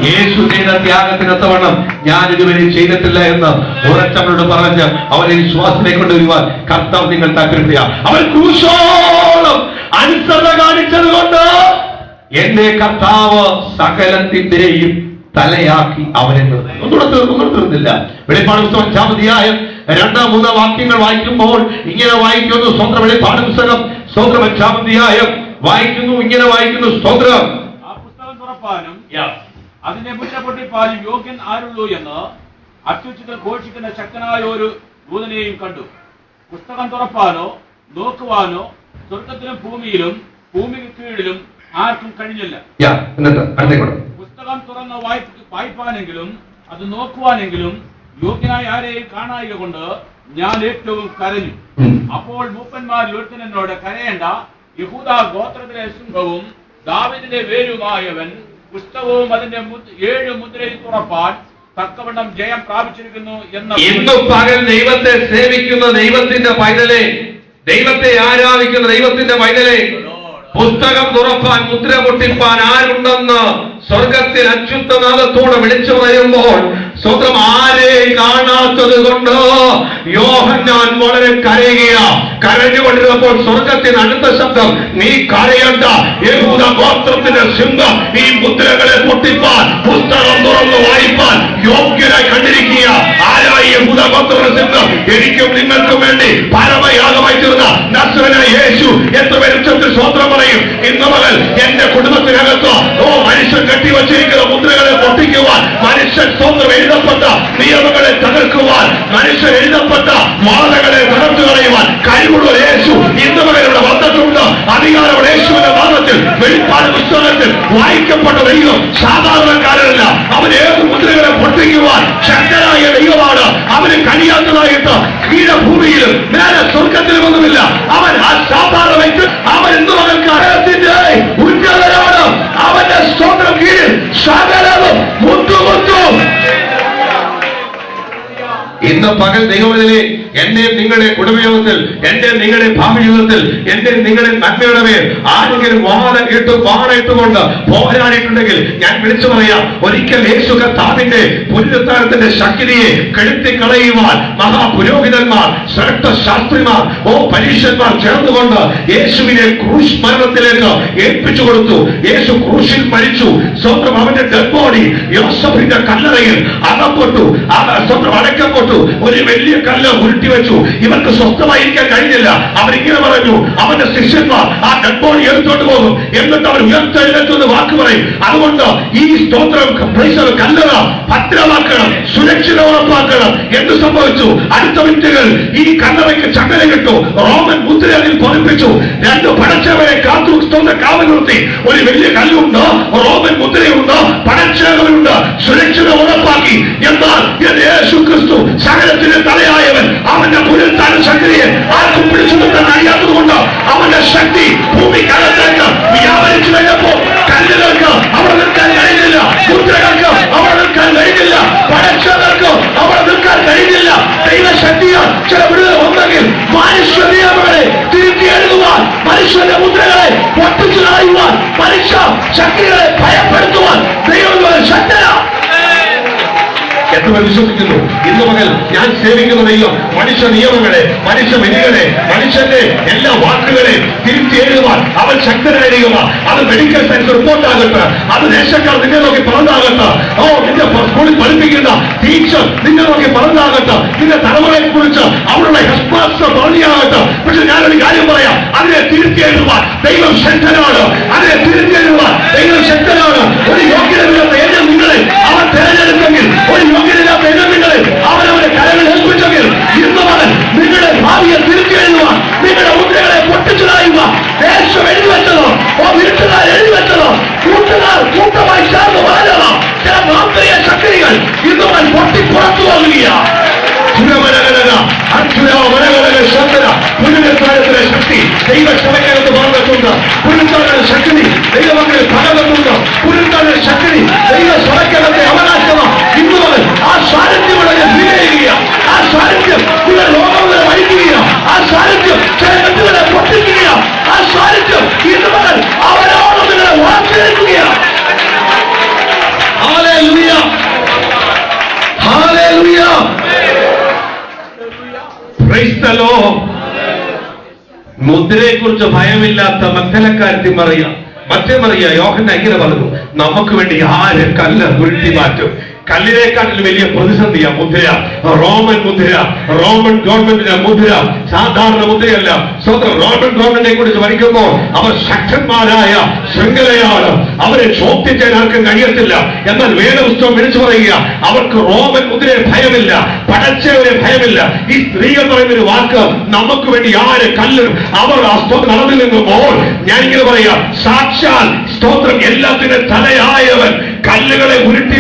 യേശു ചെയ്ത ത്യാഗത്തിനൊത്തവണ്ണം ഞാൻ ഇതുവരെ ചെയ്തിട്ടില്ല എന്ന് ഉറച്ചവരോട് പറഞ്ഞ് അവരെ വിശ്വാസത്തിലേക്ക് കൊണ്ടുവരുവാൻ കർത്താവ് നിങ്ങൾ താല്പര്യപ്പെടുക. അവൻ ക്രൂശോളം അനുസരണ കാണിച്ചത് കൊണ്ട് എന്റെ കർത്താവ് സകലത്തിന്റെയും തലയാക്കി അവനെ നിർത്തി. ഒന്നും തീർന്നില്ല. വെളിപ്പാട് പുസ്തകം 5-ാം അധ്യായം 2-3 വാക്യങ്ങൾ വായിക്കുമ്പോൾ ഇങ്ങനെ വായിക്കുന്നു. സ്തോത്രം. വെളിപ്പാട് പുസ്തകം 5-ാം അധ്യായം വായിക്കുന്നു, ഇങ്ങനെ വായിക്കുന്നു. സ്തോത്രം. ആ പുസ്തകം തുറപ്പാനും അതിന്റെ മുദ്ര പൊട്ടിപ്പാനും യോഗ്യൻ ആരുള്ളൂ എന്ന് അത്യുച്ചത്തിൽ ഘോഷിക്കുന്ന ശക്തനായ ഒരു ദൂതനെയും കണ്ടു. പുസ്തകം തുറപ്പാനോ നോക്കുവാനോ സ്വർഗത്തിലും ഭൂമിയിലും ഭൂമിക്ക് കീഴിലും ആർക്കും കഴിഞ്ഞില്ല. പുസ്തകം തുറന്ന് വായിപ്പാനെങ്കിലും അത് നോക്കുവാനെങ്കിലും യോഗ്യനായ ആരെയും കാണായിക കൊണ്ട് ഞാൻ ഏറ്റവും കരഞ്ഞു. അപ്പോൾ മൂപ്പന്മാരിൽ ഒരുത്തൻ എന്നോട്, കരയേണ്ട, യഹൂദാ ഗോത്രത്തിലെ സിംഹവും ദാവീദിന്റെ വേരുമായവൻ പുസ്തകവും അതിന്റെ 7 മുദ്രയും തുറപ്പാൻ തക്കവണ്ണം ജയം പ്രാപിച്ചിരിക്കുന്നു എന്ന്. ഇന്നു പകൽ ദൈവത്തെ സേവിക്കുന്ന ദൈവത്തിന്റെ പൈതലെ, ദൈവത്തെ ആരാധിക്കുന്ന ദൈവത്തിന്റെ പൈതലെ, പുസ്തകം തുറപ്പാൻ മുദ്ര പൊട്ടിപ്പാൻ ആരുണ്ടെന്ന് സ്വർഗത്തിൽ അച്യുതനാഥത്തോടെ വിളിച്ചു പറയുമ്പോൾ സ്വന്തം ആരെ കാണാത്തത് കൊണ്ട് യോഹന്നാൻ വളരെ കരഞ്ഞുകൊണ്ടിരുന്നപ്പോൾ സ്വർഗത്തിന് അടുത്ത ശബ്ദം, നീ കരയണ്ട, യഹൂദ ഗോത്രത്തിന്റെ സിംഹം ഈ മുദ്രകളെ പൊട്ടിപ്പാൻ പുസ്തകം തുറന്ന് വായിപ്പാൻ യോഗ്യരായി കണ്ടിരിക്കുക. ആരായി യഹൂദ ഗോത്രത്തിന്റെ സിംഹം? എനിക്കും നിങ്ങൾക്കും വേണ്ടി പരമയാഗമായി തീർന്ന നസ്രനായ യേശു. എത്ര പേര് ഉച്ചത്തിൽ സ്വന്തം പറയും? ഇന്ന് മുതൽ എന്റെ കുടുംബത്തിനകത്ത് മനുഷ്യൻ കെട്ടിവച്ചിരിക്കുന്ന മുദ്രകളെ പൊട്ടിക്കുവാൻ, മനുഷ്യൻ സ്വന്തം എഴുതപ്പെട്ട നിയമങ്ങളെ തകർക്കുവാൻ, മനുഷ്യൻ എഴുതപ്പെട്ട വാദങ്ങളെ തകർത്തു കളയുവാൻ കഴിവുള്ള യേശു ഇന്ന് മുതൽ ഇവിടെ വന്നിട്ടുണ്ട്. അധികാരമുള്ള യേശുവിന്റെ നാമത്തിൽ വെളിപ്പാട് പുസ്തകത്തിൽ വായിക്കപ്പെട്ട ദൈവം സാധാരണക്കാരനല്ല. അവൻ ഏത് മുദ്രകളെ പൊട്ടിക്കുവാൻ ശക്തനായ ദൈവമാണ്. അവന് കഴിയാത്തതായിട്ട് കീഴഭൂമിയിലും മേലെ സ്വർഗത്തിലുമൊന്നുമില്ല. അവൻ ആ സാധാരണ വ്യക്തി. അവൻ ഇന്ന് മുതൽ കരത്തിന്റെ ഉന്നതനാണ്. അവന്റെ സ്വന്തം കീഴിൽ സകലവും മുത്തുമുത്തും. ഇന്ന് പകൽ ദൈവത്തിലെ എന്റെ നിങ്ങളുടെ കുടുംബയോഗത്തിൽ, എന്റെ നിങ്ങളുടെ ഭാവി ജീവിതത്തിൽ, എന്റെ നിങ്ങളുടെ നന്മയുടെ മേൽ ആരെങ്കിലും വാണിട്ടുകൊണ്ട് പോരാടിയിട്ടുണ്ടെങ്കിൽ ഞാൻ വിളിച്ചു പറയാം, ഒരിക്കൽ യേശു കർത്താവിന്റെ പുനരുത്ഥാനത്തിന്റെ ശക്തിയെ കെടുത്തിക്കളയുവാൻ മഹാപുരോഹിതന്മാർ, ശ്രേഷ്ഠ ശാസ്ത്രിമാർ, പരീക്ഷന്മാർ ചേർന്നുകൊണ്ട് യേശുവിനെ ക്രൂശ് മരണത്തിലേക്ക് ഏൽപ്പിച്ചു കൊടുത്തു. യേശു ക്രൂശിൽ മരിച്ചു. സ്വന്തം അവന്റെ ഡെഡ് ബോഡി യോസഫിന്റെ കല്ലറയിൽ അകപ്പെട്ടു. സ്വന്തം അടക്കപ്പെട്ടു. ഒരു വലിയ കല്ല് ഉരുട്ടി വെച്ചു. ഇവർക്ക് സ്വസ്ഥമായിരിക്കാൻ കഴിഞ്ഞില്ല. അവരിങ്ങനെ പറഞ്ഞു, അവന്റെ ശിഷ്യന്മാർ ആ ഡെഡ് ബോഡി എടുത്തോണ്ട് പോകും, എന്നിട്ട് അവർ ഉയർത്തെഴുന്നേറ്റെന്ന് വാക്ക് പറയും. അതുകൊണ്ട് ഈ സ്തോത്രം കല്ലറ ഭദ്രമാക്കണം, സുരക്ഷിത ഉറപ്പാക്കണം. എന്ത് സംഭവിച്ചു? അടുത്ത മിനിറ്റുകൾ ഈ കല്ലറയ്ക്ക് ചങ്ങല കിട്ടു. റോമൻ മുദ്ര അതിൽ പതിപ്പിച്ചു. 2 പടച്ചവരെ കാത്തു കാവൽ നിർത്തി. ഒരു വലിയ കല്ലുണ്ട്, റോമൻ മുദ്രയുണ്ട്, പടച്ചവരുണ്ട്, സുരക്ഷിത ഉറപ്പാക്കി. എന്നാൽ യേശു ക്രിസ്തു സകലത്തിന്റെ തലയായവൻ, അവന്റെ പുനരുത്ഥാന ശക്തിയെ ആർക്കും പിടിച്ചു നിർത്താൻ കഴിയാത്തത് കൊണ്ട് അവന്റെ ശക്തി ഭൂമിക്കകത്തേക്ക് വ്യാപരിച്ചു കഴിഞ്ഞപ്പോൾ കല്ലുകൾക്ക് അവിടെ നിൽക്കാൻ കഴിഞ്ഞില്ല, മുദ്രകൾക്ക് അവിടെ നിൽക്കാൻ കഴിഞ്ഞില്ല, പടച്ചവർക്ക് അവിടെ നിൽക്കാൻ കഴിഞ്ഞില്ല. ദൈവശക്തിയാൽ ചില വിടുതൽ വന്നെങ്കിൽ മനുഷ്യ നിയമങ്ങളെ തിരുത്തി എഴുതുവാൻ, മനുഷ്യന്റെ മുദ്രകളെ പൊട്ടിച്ചു കളയുവാൻ, മനുഷ്യ ശക്തികളെ ഭയപ്പെടുത്തുവാൻ ദൈവം ശക്തനാ. എത്ര വിശ്വസിക്കുന്നു? ഇന്നു മുതൽ ഞാൻ സേവിക്കുന്ന ദൈവം മനുഷ്യ നിയമങ്ങളെ, മനുഷ്യ വിധികളെ, മനുഷ്യന്റെ എല്ലാ വാക്കുകളെ തിരുത്തി എഴുതുവാൻ അവൻ ശക്തനായ ദൈവമാണ്. അത് മെഡിക്കൽ സയൻസ് റിപ്പോർട്ടാകട്ടെ, അത് ദേശക്കാർ നിന്നെ നോക്കി പറഞ്ഞാകട്ടെ, നിന്റെ സ്കൂളിൽ പഠിപ്പിക്കുന്ന ടീച്ചർ നിന്നെ നോക്കി പറഞ്ഞാകട്ടെ, നിന്റെ തലമുറയെ കുറിച്ച് അവരുടെ ഹെഡ്മാസ്റ്റർ പറഞ്ഞാകട്ടെ. പക്ഷെ ഞാനൊരു കാര്യം പറയാം, അതിനെ തിരുത്തി എഴുതുവാൻ ദൈവം ശക്തനാണ്. അതിനെ തിരുത്തി എഴുതുവാൻ ദൈവം ശക്തനാണ്. ഒരു യോഗ്യതയില്ലാത്ത ഏതും നിങ്ങളെ അവൻ തിരഞ്ഞെടുത്തെങ്കിൽ, ഒരു യോഗ്യതയില്ലാത്ത ഏതും നിങ്ങളെ അവനവരെ കരകൾ ഏൽപ്പിച്ചെങ്കിൽ, ഇന്ന് മുതൽ നിങ്ങളുടെ ഭാവിയെ തിരുത്തി എഴുതുവാൻ, നിങ്ങളുടെ മുദ്രകളെ പൊട്ടിച്ചു കളയുക. ദേശം എഴുതിവെച്ചതോ വീട്ടുകാർ എഴുതിവെച്ചതോ കൂട്ടമായി ചേർന്ന് വളരണോ ചില മാന്ത്രിക ശക്തികൾ ഇന്ന് മുതൽ പൊട്ടിപ്പുറത്തു പോകുകയാണ്. പുനരുത്ഥാനത്തിലെ ശക്തി ദൈവസഭയ്ക്കകത്ത് പറഞ്ഞിട്ടുണ്ട്. പുനരുത്ഥാനത്തിന്റെ ശക്തി ദൈവമക്കളിൽ പകർന്നിട്ടുണ്ട്. പുനരുത്ഥാന ശക്തി ദൈവസഭയ്ക്കകത്തെ അവകാശമാണ്. ഇന്ന് മുതൽ ആ സാന്നിധ്യം ഇവിടെ വിലയുക. ആ സാന്നിധ്യം നിങ്ങളുടെ ലോകങ്ങളെ വഹിക്കുക. ആ സാന്നിധ്യം ചില വ്യക്തികളെ പൊട്ടിക്കുക. ആ സാന്നിധ്യം ഇന്ന് മുതൽ അവരോട് നിങ്ങളെ വാർത്തയെടുക്കുകയാണ്. Hallelujah, hallelujah. Praise the lord. മുദ്രയെ കുറിച്ച് ഭയമില്ലാത്ത മഗ്ദലക്കാരത്തി മറിയ, മറ്റേ മറിയ യോഹന്നാൻ ഇങ്ങനെ പറഞ്ഞു, നമുക്ക് വേണ്ടി ആര് കല്ല് ഉരുട്ടി മാറ്റും? കല്ലിനേക്കാട്ടിൽ വലിയ പ്രതിസന്ധിയാ മുദ്ര, റോമൻ മുദ്ര, റോമൻ ഗവൺമെന്റിന്റെ മുദ്ര, സാധാരണ മുദ്രയല്ല. സ്വന്തം റോമൻ ഗവൺമെന്റിനെ കുറിച്ച് പഠിക്കുമ്പോൾ അവർ ശക്തന്മാരായ ശൃംഖലയാണ്, അവരെ ചോദ്യം ചെയ്യാൻ ആർക്കും കഴിയത്തില്ല. എന്നാൽ വേദപുസ്തകം വിളിച്ചു പറയുക, അവർക്ക് റോമൻ മുദ്രയെ ഭയമില്ല, പടച്ചവരെ ഭയമില്ല. ഈ സ്ത്രീകൾ പറയുന്ന ഒരു വാക്ക്, നമുക്ക് വേണ്ടി ആര് കല്ല്, അവർ ആ സ്തോത്രം നടന്നു നിന്നുമ്പോൾ ഞാനിങ്ങനെ പറയാം, സാക്ഷാൽ സ്തോത്രം എല്ലാത്തിനും തലയായവൻ കല്ലുകളെ ഉരുട്ടി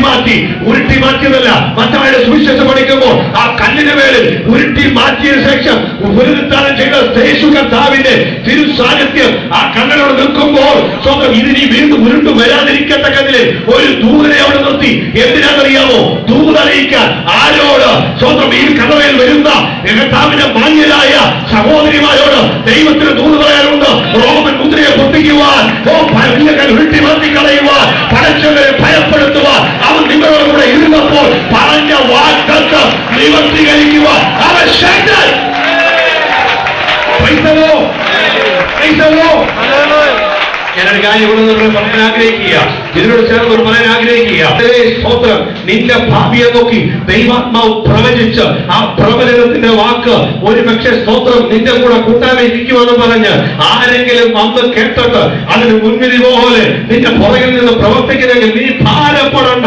മാറ്റിയതല്ല. മത്തായിയുടെ സുവിശേഷം പഠിക്കുമ്പോൾ ആ കല്ലിന് മേലിൽ ഉരുട്ടി മാറ്റിയ ശേഷം പുനരുത്ഥാനം ചെയ്ത യേശു കർത്താവിന്റെ തിരുസാന്നിധ്യം ആ കല്ലിനോട് നിൽക്കുമ്പോൾ സ്വന്തം ഇതിനി വീണ്ടും ഉരുണ്ടു വരാതിരിക്കത്തക്കതില് ഒരു ദൂതനെ അവിടെ നിർത്തി. എന്തിനാണെന്നറിയാമോ? ദൂതറിയിക്കാൻ. ആരോട്? സ്വന്തം ഈ കഥയിൽ വരുന്ന കർത്താവിന്റെ മാന്യരായ സഹോദരിമാരോട് ദൈവത്തിന് ദൂത് പറയാനുണ്ട്. റോമൻ മുദ്രയെ പൊട്ടിക്കുവാൻ, ഉരുട്ടി മാറ്റി കളയുവാൻ, പടച്ചവരെ ഭയപ്പെടുത്തുവാൻ അവൻ നിങ്ങളോട് കൂടെ ഇരുന്നപ്പോൾ പറഞ്ഞ വാക്കത്ത് നിവർത്തീകരിക്കുവാൻ അവൻ ശക്തൻ. ഞാനൊരു കാര്യം ഇവിടെ നിന്ന് പറയാൻ ആഗ്രഹിക്കുക, ഇതിനോട് ചേർന്ന് പറയാൻ ആഗ്രഹിക്കുക. സ്തോത്രം, നിന്റെ ഭാവിയെ നോക്കി ദൈവാത്മാവ് പ്രവചിച്ച് ആ പ്രവചനത്തിന്റെ വാക്ക് ഒരു പക്ഷേ സ്തോത്രം നിന്റെ കൂടെ കൂട്ടാതെ ഇരിക്കുമെന്ന് പറഞ്ഞ് ആരെങ്കിലും വന്ന് കേട്ടിട്ട് അതിന് മുൻവിധി പോലെ നിന്റെ പുറകിൽ നിന്ന് പ്രവർത്തിക്കുന്നെങ്കിൽ നീ ഭാരപ്പെടണ്ട.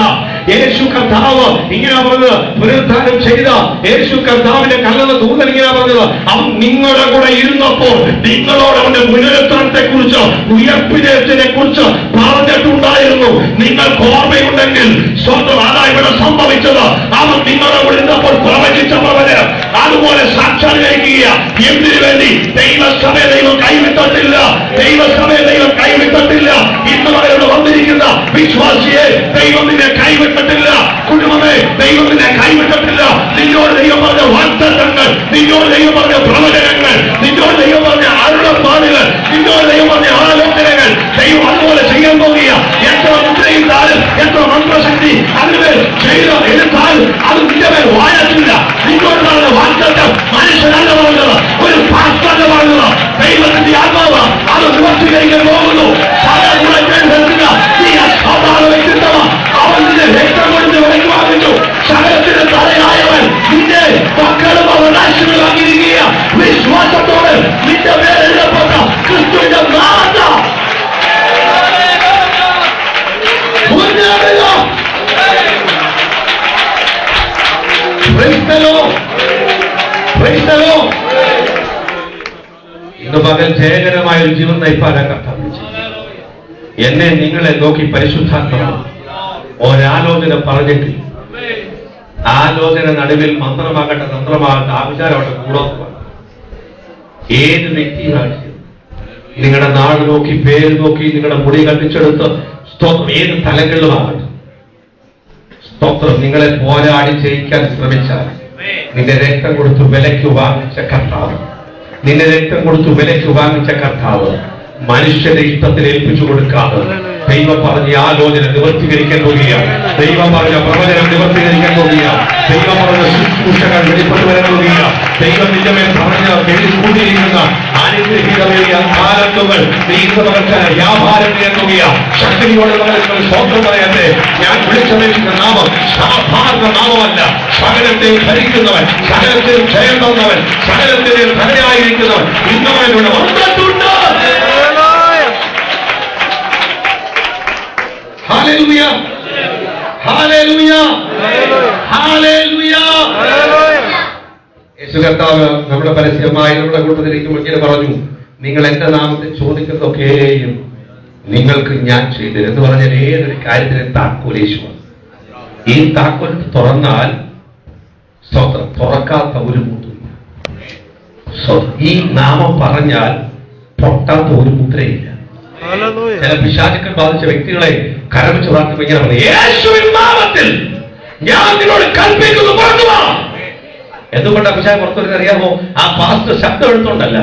യേശു കർത്താവ് ഇങ്ങനെ പറഞ്ഞത്, പുനരുദ്ധാനം ചെയ്ത യേശു കർത്താവിന്റെ കല്ലെന്ന് ദൂതൻ ഇങ്ങനെ പറഞ്ഞത്, അവൻ നിങ്ങളുടെ കൂടെ ഇരുന്നപ്പോൾ നിങ്ങളോട് അവന്റെ പുനരുദ്ധാനത്തെ കുറിച്ച് ഉയർപ്പിനെ കുറിച്ച് പറഞ്ഞിട്ടുണ്ടായിരുന്നു. നിങ്ങൾക്ക് ഓർമ്മയുണ്ടെങ്കിൽ സ്വന്തം അതാ ഇവിടെ സംഭവിച്ചത്. അവൻ നിങ്ങളുടെ കൂടെ ഇരുന്നപ്പോൾ പ്രവചിച്ച പ്രവചനം അതുപോലെ സാക്ഷാത്കരിക്കുക. എന്തിനു വേണ്ടി? ദൈവസഭയെ ദൈവം കൈവിട്ടിട്ടില്ല, ദൈവസഭയെ ദൈവം കൈവിട്ടിട്ടില്ല. ഇന്ന് അവരോട് വന്നിരിക്കുന്ന വിശ്വാസിയെ ദൈവം നിന്നെ കൈവിട്ടിട്ടില്ല. കുടുംബമേ ദൈവം നിന്നെ കൈവിട്ടിട്ടില്ല. നിന്നോട് ദൈവം പറഞ്ഞ വാഗ്ദത്തങ്ങൾ, നിന്നോട് ദൈവം പറഞ്ഞ പ്രവചനങ്ങൾ, നിന്നോട് ദൈവം പറഞ്ഞ അരുളപ്പാടുകൾ, നിന്നോട് ദൈവം പറഞ്ഞ ആലോചനകൾ ദൈവം അതുപോലെ ചെയ്യാൻ പോകുക. എത്ര മുദ്രയിട്ടാലും എത്ര മന്ത്രശക്തി അതിന്മേൽ ചെയ്ത് എടുത്താലും അത് നിന്റെ മേൽ വാഴത്തില്ല. നിന്നോട് പറഞ്ഞ വാഗ്ദത്തം മനുഷ്യനല്ല പറഞ്ഞത്, ഒരു പാസ്റ്ററല്ല പറഞ്ഞത്, ദൈവത്തിന്റെ ആത്മാവ് അത് നിവർത്തീകരിക്കാൻ പോകുന്നു. അവൻ നിന്റെ രക്തം കൊടുത്ത് വിലക്ക് വാങ്ങിച്ചു. സകലത്തിന് തലയായവൻ നിന്റെ മക്കളും അവകാശങ്ങളാക്കിയിരിക്കുക. വിശ്വാസത്തോടെ നിന്റെ പേരെഴുതപ്പെട്ട ക്രിസ്തുവിന്റെ നാമം മുന്നേറുക. ഇന്ന് പകൽ ജയകരമായ ഒരു ജീവൻ നയിപ്പാനാ കർത്താവ്. എന്നെ നിങ്ങളെ നോക്കി പരിശുദ്ധാത്മാവ് ഒരാലോചന പറഞ്ഞിട്ട് ആലോചന നടുവിൽ മന്ത്രമാകട്ടെ തന്ത്രമാകട്ടെ ആവിചാരമാകട്ടെ കൂടോത്ത് ഏത് വ്യക്തിയാണ് നിങ്ങളുടെ നാട് നോക്കി പേര് നോക്കി നിങ്ങളുടെ മുടി കണ്ടിച്ചെടുത്ത് സ്തോത്രം ഏത് തലങ്ങളിലുമാകട്ടെ സ്തോത്രം നിങ്ങളെ പോരാടി ജയിക്കാൻ ശ്രമിച്ചാൽ നിന്റെ രക്തം കൊടുത്ത് വിലയ്ക്ക് വാങ്ങിച്ച കർത്താവ്, നിന്റെ രക്തം കൊടുത്ത് വിലയ്ക്ക് വാങ്ങിച്ച കർത്താവ് മനുഷ്യന്റെ ഇഷ്ടത്തിന് ഏൽപ്പിച്ചു കൊടുക്കാതെ ദൈവം പറഞ്ഞ ആലോചന നിവർത്തീകരിക്കാൻ പോകുകയാണ്. ദൈവം പറഞ്ഞ പ്രവചനം നിവർത്തീകരിക്കാൻ പോകുകയാണ്. ദൈവം പറഞ്ഞ ശുശ്രൂഷകൾ വെളിപ്പെട്ടു വരാൻ പോകുകയാണ്. ദൈവം നിന്റെ മേൽ പറഞ്ഞ കൂട്ടിയിരിക്കുന്ന അനുഗ്രഹീതമായ കാലത്തുകൾ നീന്തവർക്ക് വ്യാപാരം ചെയ്യാൻ പോകുകയാണ്. ശക്തിയോടെ നിങ്ങൾ സ്വന്തം പറയട്ടെ, ഞാൻ വിളിച്ചപേക്ഷിക്കുന്ന നാമം സാധാരണ നാമമല്ല. സകലത്തെയും ഭരിക്കുന്നവൻ, സകലത്തെയും ജയം തന്നവൻ, സകലത്തെയും ധനയായിരിക്കുന്നവൻ ഇന്നവനോട് വന്നിട്ടുണ്ട്. Hallelujah. Hallelujah. Hallelujah. യേശു കർത്താവ് നമ്മുടെ പരസ്യമായി നമ്മുടെ കൂട്ടത്തിലേക്ക് ഇങ്ങനെ പറഞ്ഞു, നിങ്ങൾ എന്റെ നാമത്തിൽ ചോദിക്കുന്നതൊക്കെയും നിങ്ങൾക്ക് ഞാൻ ചെയ്തു എന്ന് പറഞ്ഞാൽ ഏതൊരു കാര്യത്തിനും താക്കോൽ യേശുവാണ്. ഈ താക്കോൽ തുറന്നാൽ സ്തോത്രം തുറക്കാത്ത ഒരു മുദ്രയില്ല. ഈ നാമം പറഞ്ഞാൽ പൊട്ടാത്ത ഒരു മുദ്രയില്ല. ചില പിശാചുക്കൾ ബാധിച്ച വ്യക്തികളെ കരമിച്ച് പ്രാർത്ഥിക്കുമ്പോൾ ഇങ്ങനെ പറഞ്ഞു, യേശുവിൻ നാമത്തിൽ ഞാൻ നിന്നോട് കൽപ്പിക്കുന്നു പുറത്തു വാ. എന്തുകൊണ്ടാ പിശാച് പുറത്തു വരുന്നത് അറിയാമോ? ആ പാസ്റ്റർ ശബ്ദം എടുത്തോണ്ടല്ല.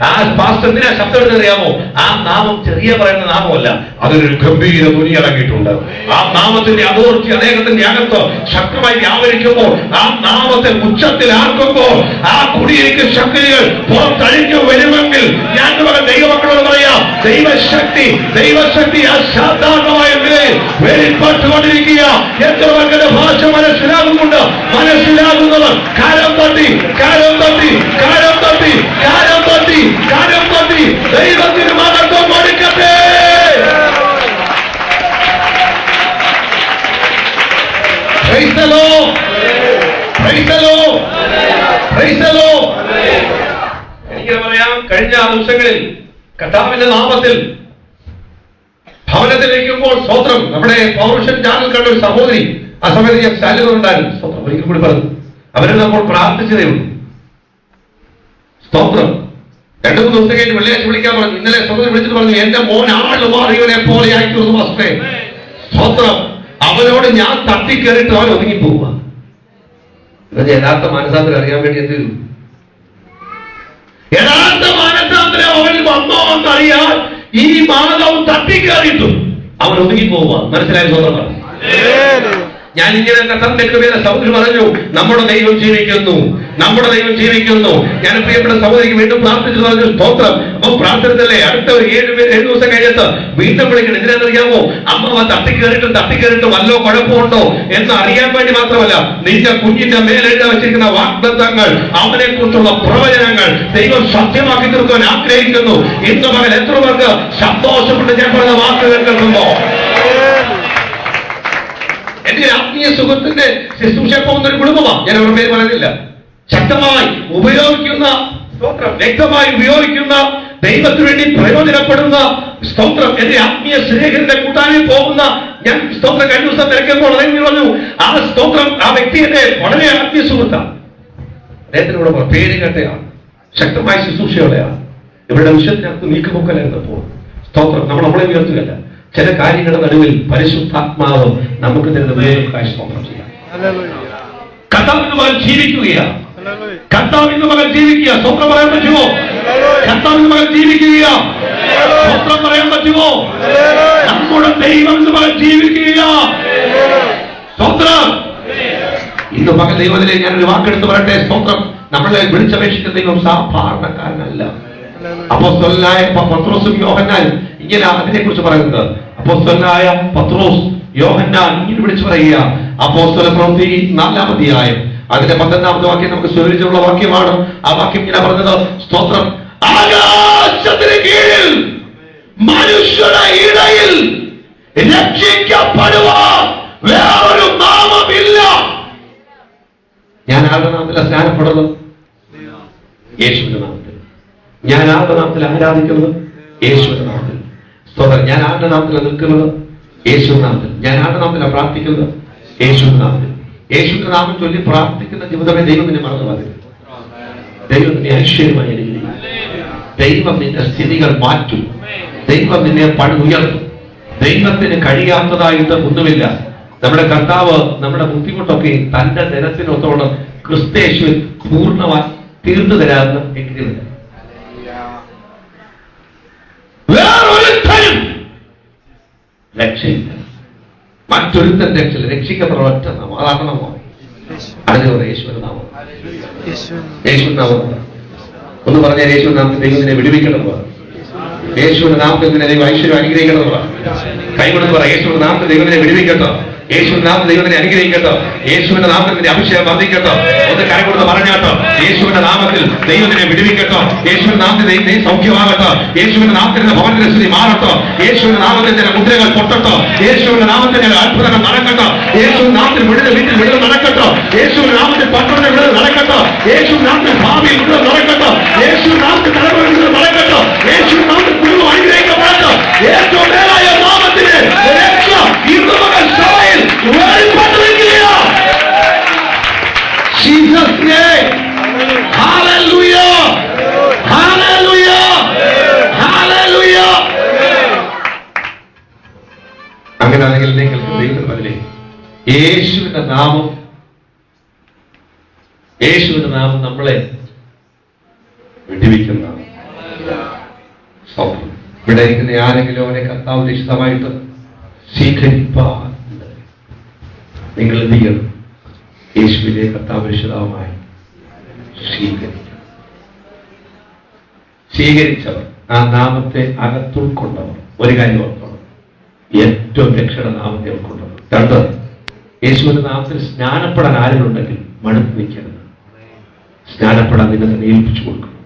ആ പാസ്റ്റർ എന്തിനാ ശബ്ദം എടുത്തത് അറിയാമോ? ആ നാമം ചെറിയ പറയുന്ന നാമമല്ല, അതൊരു ഗംഭീര തുനി അടങ്ങിയിട്ടുണ്ട്. ആ നാമത്തിന്റെ അതോറിറ്റി അദ്ദേഹത്തിന്റെ അകത്ത് ശക്തമായി വ്യാപരിക്കുമ്പോൾ, ആ നാമത്തെ ഉച്ചത്തിൽ ആക്കുമ്പോൾ ആ കുടിയേക്ക് ശക്തികൾ പുറത്തഴിഞ്ഞു വരുമെങ്കിൽ ഞാൻ ദൈവമക്കളോട് പറയാം, ദൈവശക്തി അസാധാരണമായ നിലയിൽ വെളിപ്പെട്ടുകൊണ്ടിരിക്കുക. എത്ര പേരുടെ ഭാഷ മനസ്സിലാകുന്നുണ്ട്? മനസ്സിലാകുന്നവർ കാലം തട്ടി ദൈവത്തിന് മഹത്വം കൊടുക്കട്ടെ. Praise the Lord. Praise the Lord. Praise the Lord. എനിക്ക് പറയാം, കഴിഞ്ഞ ദിവസങ്ങളിൽ കർത്താവിന്റെ നാമത്തിൽ ഭവനത്തിലേക്കുമ്പോൾ സ്തോത്രം, നമ്മുടെ പൗരുഷൻ ചാനൽ കണ്ട ഒരു സഹോദരി, ആ സമയത്ത് ഞാൻ ചാനലുണ്ടായിരുന്നു, സ്തോത്രം ഒരിക്കൽ കൂടി പറഞ്ഞു, അവരെ നമ്മൾ പ്രാർത്ഥിച്ചതേ ഉള്ളൂ. സ്തോത്രം 2-3 ദിവസം കഴിഞ്ഞ് വെള്ളിയാഴ്ച വിളിക്കാൻ പറഞ്ഞു. ഇന്നലെ സഹോദരി വിളിച്ചിട്ട് പറഞ്ഞു, എന്റെ മോൻ ആള് മാറിയവനെ പോലെ ആയിത്തീർന്നു വസ്ത്രേ. സ്തോത്രം, അവനോട് ഞാൻ തട്ടിക്കേറിയിട്ട് അവൻ ഒതുങ്ങി പോവുക. യഥാർത്ഥ മാനസാന്തരം അറിയാൻ വേണ്ടി എന്ത് ചെയ്തു? യഥാർത്ഥ മാനസാന്തരം അവനിൽ വന്നോ എന്നറിയാൻ ഈ മാനവും തട്ടിക്കേറിയിട്ടും അവൻ ഒതുങ്ങി പോവുക. മനസ്സിലായ സ്വന്തം ഞാൻ ഇങ്ങനെ കർത്താവിന്റെ കൃപയുടെ സഹോദരി പറഞ്ഞു, നമ്മുടെ ദൈവം ജീവിക്കുന്നു. ഞാൻ പ്രിയപ്പെട്ട സഹോദരിക്ക് വീണ്ടും പ്രാർത്ഥിച്ചു പറഞ്ഞു, സ്തോത്രം. അപ്പൊ പ്രാർത്ഥനത്തിലെ അടുത്ത 7 ദിവസം കഴിഞ്ഞിട്ട് വീണ്ടും വിളിക്കണം. എന്തിനാണെന്നറിയാമോ? അമ്മ തട്ടിക്കേറിട്ട് വല്ലോ കുഴപ്പമുണ്ടോ എന്ന് അറിയാൻ വേണ്ടി മാത്രമല്ല, നിന്റെ കുഞ്ഞിന്റെ മേലെഴുത വെച്ചിരിക്കുന്ന വാഗ്ദത്തങ്ങൾ, അവനെ കുറിച്ചുള്ള പ്രവചനങ്ങൾ ദൈവം സത്യമാക്കി തീർക്കാൻ ആഗ്രഹിക്കുന്നു. ഇന്ന് മകൻ എത്ര പേർക്ക് സന്തോഷപ്പെട്ട് ഞാൻ പറഞ്ഞ വാക്കുകൾ കേൾക്കുന്നുണ്ടോ? എന്റെ ആത്മീയ സുഹൃത്തിന്റെ ശുശ്രൂഷ പോകുന്ന ഒരു കുടുംബമാണ്, ഞാൻ അവരുടെ പേര് പറയുന്നില്ല. ശക്തമായി ഉപയോഗിക്കുന്ന സ്തോത്രം, വ്യക്തമായി ഉപയോഗിക്കുന്ന, ദൈവത്തിന് വേണ്ടി പ്രയോജനപ്പെടുന്ന സ്തോത്രം, എന്റെ ആത്മീയ സ്നേഹിതന്റെ കൂട്ടായ്മയിൽ പോകുന്ന ഞാൻ സ്തോത്രം കഴിഞ്ഞ ദിവസം തിരക്കുമ്പോൾ അതെങ്ങനെ പറഞ്ഞു, ആ സ്തോത്രം, ആ വ്യക്തി എന്റെ വളരെ ആത്മീയ സുഹൃത്താണ്. അദ്ദേഹത്തിനോട് പേര് കേട്ടയാണ്, ശക്തമായ ശുശ്രൂഷയോടെയാണ്. ഇവരുടെ വിഷയത്തിനകത്ത് നീക്കുമൊക്കലായിരുന്നപ്പോൾ സ്തോത്രം, നമ്മളെ ഉയർത്തുകയല്ല, ചില കാര്യങ്ങളുടെ നടുവിൽ പരിശുദ്ധാത്മാവ് നമുക്ക് തരുന്ന വേറൊരു സ്തോത്രം ചെയ്യാം. കർത്താവിന്റെ മകൻ ജീവിക്കുകയാണ്. കർത്താവിന്റെ മകൻ ജീവിക്കുക. സ്വന്തം പറയാൻ പറ്റുമോ? കർത്താവിന്റെ മകൻ ജീവിക്കുക. സ്വന്തം പറയാൻ പറ്റുമോ? നമ്മുടെ ദൈവം മകൻ ജീവിക്കുക. സ്വന്തം ഇന്ന് മകൻ ദൈവത്തിലെ ഞാനൊരു വാക്കെടുത്ത് പറയട്ടെ. സ്വന്തം നമ്മളെ വിളിച്ചപേക്ഷിക്കുന്ന ദൈവം സാധാരണക്കാരനല്ല. അപ്പോസ്തലനായ പത്രോസും യോഹന്നാനും ഇങ്ങനെ അതിനെക്കുറിച്ച് പറയുന്നത്. അപ്പോസ്തലനായ പത്രോസ് യോഹന്നാൻ ഇങ്ങനെ വിളിച്ചു പറയുക. അപ്പോസ്തല പ്രവൃത്തി 4-ാം അധ്യായം അതിന്റെ 11-ാമത്തെ വാക്യം നമുക്ക് സ്വീകരിച്ചുള്ള വാക്യമാണ്. ആ വാക്യം ഇങ്ങനെ പറഞ്ഞത്, സ്തോത്രം, ആകാശത്തിന് കീഴിൽ മനുഷ്യരുടെ ഇടയിൽ രക്ഷിക്കപ്പെടുവാൻ വേറൊരു നാമമില്ല. ഞാൻ ആരുടെ നാമത്തിലാണ് സ്നാനപ്പെടുന്നത്? യേശുവിന്റെ നാമത്തിൽ. ഞാൻ ആരുടെ നാമത്തിൽ ആരാധിക്കുന്നത്? യേശുവിന്റെ നാമത്തിൽ. സ്തോത്രം. ഞാൻ ആരുടെ നാമത്തിലാണ് നിൽക്കുന്നത്? യേശുവിന്റെ നാമത്തിൽ. ഞാൻ ആരുടെ നാമത്തിലാണ് പ്രാർത്ഥിക്കുന്നത്? യേശുവിന്റെ നാമത്തിൽ. യേശുവിന്റെ നാമം ചൊല്ലി പ്രാർത്ഥിക്കുന്ന ജീവിതമേ ദൈവം നിന്നെ മറന്നു പറയും. ദൈവം നിന്നെ ഐശ്വര്യമായി അനുഗ്രഹിക്കും. ദൈവം നിന്റെ സ്ഥിതികൾ മാറ്റും. ദൈവം നിന്നെ പണിതുയർത്തും. ദൈവത്തിന് കഴിയാത്തതായിട്ട് ഒന്നുമില്ല. നമ്മുടെ കർത്താവ് നമ്മുടെ ബുദ്ധിമുട്ടൊക്കെ തന്റെ ജനത്തിനൊത്തോളം ക്രിസ്തയേശുവിൽ പൂർണ്ണമായി തീർന്നു തരാമെന്ന് എങ്ങനെയില്ല. വേറൊരുത്തരും രക്ഷയില്ല. മറ്റൊരുത്തൻ രക്ഷയില്ല. രക്ഷിക്കപ്പെടുന്ന ഒറ്റ നാമം, അതാണ് നാമം. അതിന് യേശുവിന്റെ നാമം. യേശുവിന്റെ നാമം ഒന്ന് പറഞ്ഞാൽ യേശുവിന്റെ നാമത്തിൽ ദൈവത്തിനെ വിടുവിക്കണം. യേശുവിന്റെ നാമത്തിൽ ദൈവം ഐശ്വര്യം അനുഗ്രഹിക്കണം. കൈകൊണ്ടെന്ന് പറ, യേശുവിന്റെ നാമത്തിൽ ദൈവത്തിനെ വിടുവിക്കട്ടോ. യേശുവിന്റെ നാമത്തിൽ ദൈവത്തിനെ അനുഗ്രഹിക്കട്ടോ. യേശുവിന്റെ നാമത്തിൽ അഭിഷേകം വർദ്ധിക്കട്ടോ. ഒന്ന് കൈ കൊടുത്ത് പറഞ്ഞാട്ടോ, യേശുവിന്റെ നാമത്തിൽ ദൈവത്തിനെ വിടുവിക്കട്ടോ. യേശുവിന്റെ നാമത്തിൽ നീ സൗഖ്യമാകട്ടോ. യേശുവിന്റെ നാമത്തിൽ ഭവനത്തിന്റെ സ്ഥിതി മാറട്ടോ. യേശുവിന്റെ നാമത്തിൽ ചില മുദ്രകൾ പൊട്ടട്ടോ. യേശുവിന്റെ നാമത്തിൽ ചില അത്ഭുതങ്ങൾ നടക്കട്ടോ. യേശുവിന്റെ നാമത്തിൽ വീട്ടിൽ വിടുതൽ നടക്കട്ടോ. യേശുവിന്റെ നാമത്തിൽ പട്ടണത്തിൽ വിടുതൽ നടക്കട്ടോ. യേശുവിന്റെ നാമത്തിൽ ഭാവിയിൽ വിടുതൽ നടക്കട്ടോ. യേശുവിന്റെ നാമത്തിൽ തലമുറ വിടുതൽ നടക്കട്ടോ. യേശുവിന്റെ നാമത്തിൽ കുടുംബം അനുഗ്രഹിക്കപ്പെടട്ടോ. ഏറ്റവും മേലായ നാമത്തിന് രക്ഷ ഇന്ന് മകൻ സഭയിൽ വെളിപ്പെട്ടിരിക്കുകയാ. Jesus name. Hallelujah. Hallelujah. Hallelujah. അങ്ങനെയാണെങ്കിൽ നിങ്ങൾക്ക് ദൈവം അതിലെ യേശുവിന്റെ നാമം നമ്മളെ വിടുവിക്കുന്ന ഇവിടെ ഇരിക്കുന്ന ആരെങ്കിലും അവനെ കർത്താവ് നിശ്ചിതമായിട്ട് സ്വീകരിപ്പാൻ നിങ്ങൾ എന്ത് ചെയ്യണം? യേശുവിനെ കർത്താവ് രക്ഷിതാവായി സ്വീകരിച്ചവർ ആ നാമത്തെ അകത്തുൾക്കൊണ്ടവർ ഒരു കാര്യം ഓർത്തോണം, ഏറ്റവും രക്ഷയുടെ നാമത്തെ ഉൾക്കൊണ്ടവർ. രണ്ട്, യേശുവിന്റെ നാമത്തിൽ സ്നാനപ്പെടാൻ ആരുണ്ടെങ്കിൽ മടുത്ത് നിൽക്കരുത്. സ്നാനപ്പെടാൻ നിന്നെ തന്നെ ഏൽപ്പിച്ചു കൊടുക്കണം.